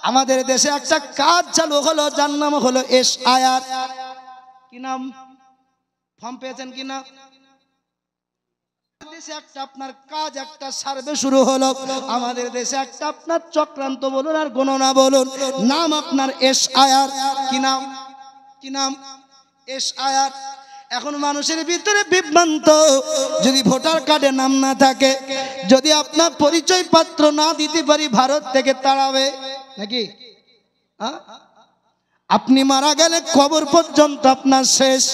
আমাদের দেশে একটা কাজ চালু হলো, যার নাম হলো SIR। কি নাম? ফর্ম পেয়েছেন কিনা? দেশে একটা আপনার কাজ, একটা সার্ভে শুরু হলো আমাদের দেশে, একটা আপনার চক্রান্ত বলুন আর গণনা বলুন, নাম আপনার SIR। কি নাম? কি নাম? SIR। এখন মানুষের ভিতরে বিভ্রান্ত, যদি ভোটার কার্ডে নাম না থাকে, যদি আপনার পরিচয় পত্র না দিতে পারি, ভারত থেকে তাড়াবে নাকি? আপনি মারা গেলে কবর পর্যন্ত আপনার শেষ,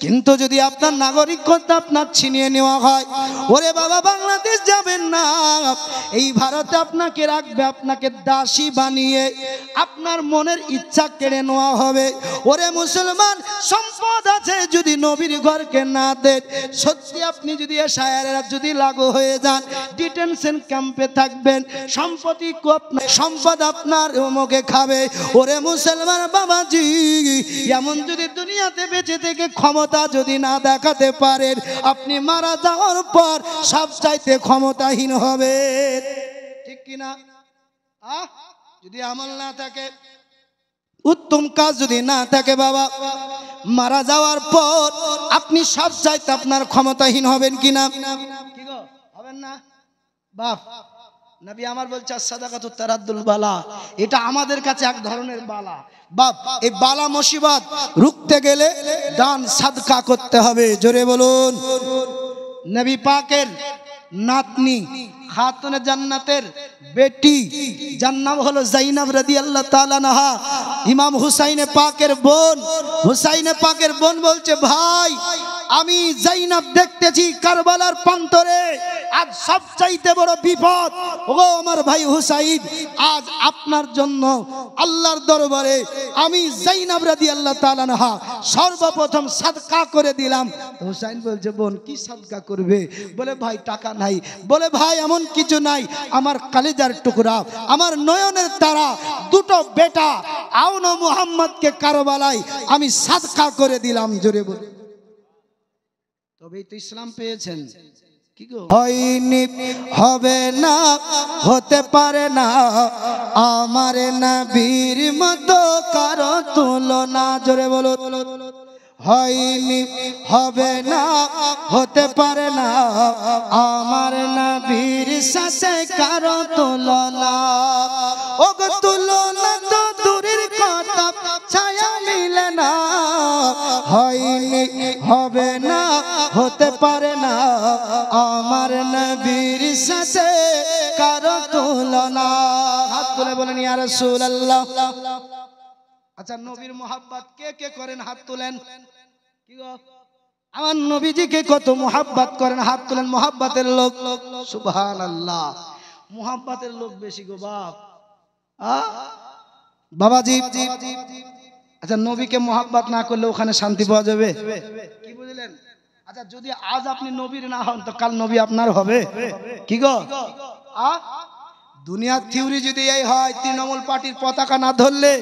কিন্তু যদি আপনার নাগরিকত্ব আপনার ছিনিয়ে নেওয়া হয়, ওরে বাবা বাংলাদেশ যাবেন না, এই ভারতে আপনাকে রাখবে, আপনাকে দাসী বানিয়ে আপনার মনের ইচ্ছা কেড়ে নেওয়া হবে। ওরে মুসলমান, সম্পদ আছে যদি নবীর ঘরকে না দেন, সত্যি আপনি যদি SIR যদি লাগু হয়ে যান, ডিটেনশন ক্যাম্পে থাকবেন, সম্পদ আপনার মুখে খাবে। ওরে মুসলমান বাবাজি, এমন যদি দুনিয়াতে বেঁচে থেকে ক্ষমতা যদি না দেখাতে পারেন, আপনি মারা যাওয়ার পর সব চাইতে ক্ষমতাহীন হবে, ঠিক কিনা? যদি আমল না থাকে, উত্তম কাজ যদি না থাকে, বাবা মারা যাওয়ার পর আপনি সব চাইতে আপনার ক্ষমতাহীন হবেন কিনা? কি গো, হবেন না? বাপ নবী আমার বলছে সাদাকাতুত তারাদ্দুল বালা, এটা আমাদের কাছে এক ধরনের বালা। বাপ এই বালা মুসিবত রুখতে গেলে দান সাদকা করতে হবে। জোরে বলুন। নবী পাকের নাতনি, খাতুনে জান্নাতের বেটি, যার নাম হলো জাইনাব রাদিয়াল্লাহু তাআলা আনহা, ইমাম হুসাইনে পাকের বোন। হুসাইনে পাকের বোন বলছে, ভাই আমি জাইনাব দেখতেছি কারবালার প্রান্তরে, আজ সবচাইতে বড় বিপদ। ও আমার ভাই হুসাইন, আজ আপনার জন্য আল্লাহর দরবারে আমি জাইনাব রাদিয়াল্লাহু তাআলা আনহা সর্বপ্রথম সাদকা করে দিলাম। হুসাইন বলছে, বোন কি সাদকা করবে? বলে ভাই টাকা নাই। বলে ভাই এমন কিছু নাই, আমার কলিজার টুকরা, আমার নয়নের তারা, দুটো বেটা আউন ও মুহাম্মদকে কারবালায় আমি সাদকা করে দিলাম। জোরে বলে, তবেই তো ইসলাম পেয়েছেন। কি গো, হয়নি, হবে না, হতে পারে না, আমার নবীর মতো কারো তুলনা। জোরে বলো, হয়নি, হবে না, হতে পারে না, আমার নবীর সাথে কারো তুলনা। ও গো তুলনা তো দূরের কথা, ছায়া মিলে না, হয়নি, হবে না, হতে পারে না, আমার নবীর সাথে কারো তুলনা। হাত তুলে বলেন ইয়া রাসূলুল্লাহ। আচ্ছা, নবীর মোহাব্বত কে কে করেন? হাত তুলেন। কি গো, আমার নবীজিকে কত মোহাব্বত করেন? হাত তুলেন। মোহাব্বতের লোক, সুবহানাল্লাহ, মোহাব্বতের লোক বেশি গো বাপ। বাবাজি, আচ্ছা নবীকে মোহাব্বত না করলে ওখানে শান্তি পাওয়া যাবে? কি বুঝলেন? আচ্ছা যদি আজ আপনি নবীর না হন, তো কাল নবী আপনার হবে? কি গো, দুনিয়ার থিওরি যদি এই হয়, তৃণমূল পার্টির পতাকা না ধরলে,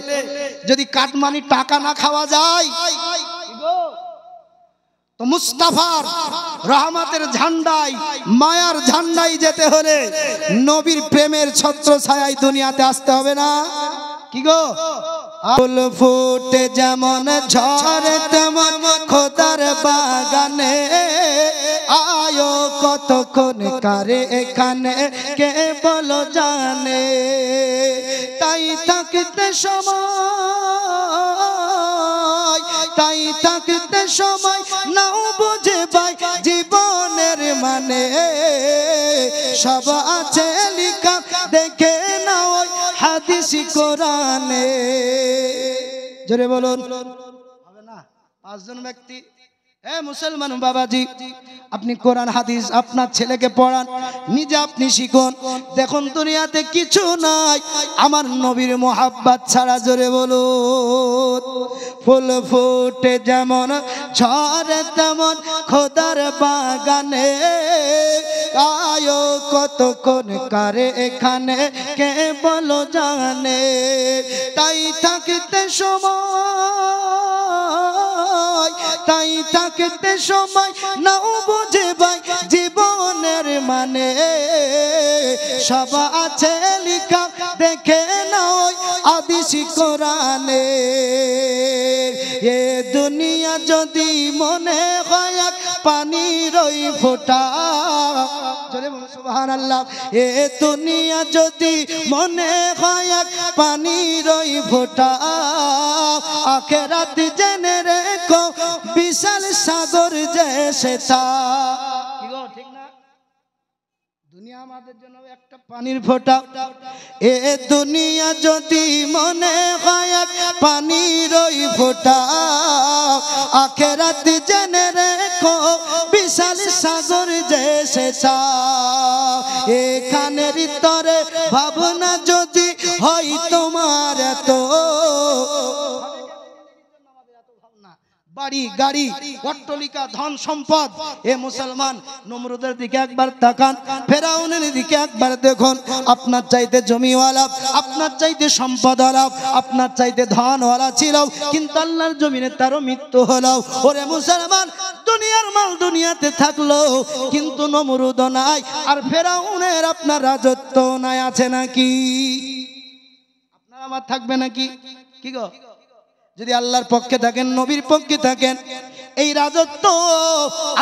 যদি কাটমানি টাকা না খাওয়া যায়, তো মুস্তাফার রহমতের ঝান্ডায়, মায়ার ঝান্ডায় যেতে হলে নবীর প্রেমের ছত্র ছায়ায় দুনিয়াতে আসতে হবে না? কি গো, ফুল ফুটে যেমন ঝরে তেমন খোদার বাগানে, আয়ো কতক্ষণ কারে এখানে কে বলো জানে, তাই থাকতে সময়, তাই থাকতে সময় নাও বুঝে ভাই জীবনের মানে, সব আছে লিখা দেখে নাও হাদিস কোরআনে। জোরে বলুন। হবে না? পাঁচজন ব্যক্তি, মুসলমান বাবাজি, আপনি কোরআন হাদিস আপনার ছেলেকে পড়ান, নিজে আপনি শিখুন। দেখুন দুনিয়াতে কিছু নাই আমার নবীর মোহাব্বত ছাড়া। জোরে বলুন। ফুল ফুটে যেমন ঝরে তেমন খোদার বাগানে, আয়ো কতক্ষণ কারে এখানে কে বলো জানে, তাই থাকতে সময়, তাই থাকতে সময় নাও বুঝে ভাই জীবনের মানে, সব আছে লিখা দেখে নাও কোরআনে এ দুনিয়া যদি মনে হয় এক পানির ওই ফোঁটা জোরে বলুন সুবহানাল্লাহ এ দুনিয়া যদি মনে হয় এক পানির ওই ফোঁটা আখিরাত জেনে রেখো বিশাল সাগর যে সেটা কি গো ঠিক না দুনিয়া আমাদের জন্য একটা পানির ফোঁটা এ দুনিয়া যদি মনে হয় এক পানির ওই ফোঁটা আখিরাত জেনে রেখো বিশাল সাগর যে সেটা এখানের তরে ভাবনা যদি হয় তোমার এত বাড়ি গাড়ি অট্টালিকা ধন সম্পদ এ মুসলমান নমরুদের দিকে একবার তাকান ফেরাউনের দিকে একবার দেখুন আপনার চাইতে জমিওয়ালা আপনার চাইতে সম্পদওয়ালা আপনার চাইতে ধনওয়ালা ছিল কিন্তু আল্লাহর জমিনে তারও মৃত্যু হলো ওরে মুসলমান দুনিয়ার মাল দুনিয়াতে থাকলো কিন্তু নমরুদ নাই আর ফেরাউনের আপনার রাজত্ব নাই আছে নাকি আপনার আমার থাকবে নাকি কি গো যদি আল্লাহর পক্ষে থাকেন নবীর পক্ষে থাকেন এই রাজত্ব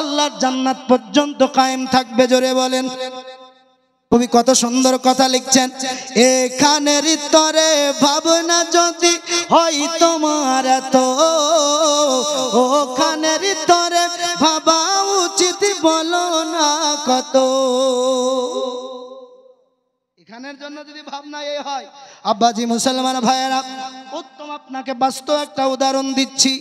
আল্লাহর জান্নাত পর্যন্ত কায়েম থাকবে জোরে বলেন কবি কত সুন্দর কথা লিখছেন এখানের তরে ভাবনা যদি হয় তোমার তো ওখানের তরে ভাবা উচিত বলো না কত এখানের জন্য যদি ভাবনা এই হয় আব্বাজি মুসলমান ভাইয়েরা উত্তম আপনাকে বাস্তব একটা উদাহরণ দিচ্ছি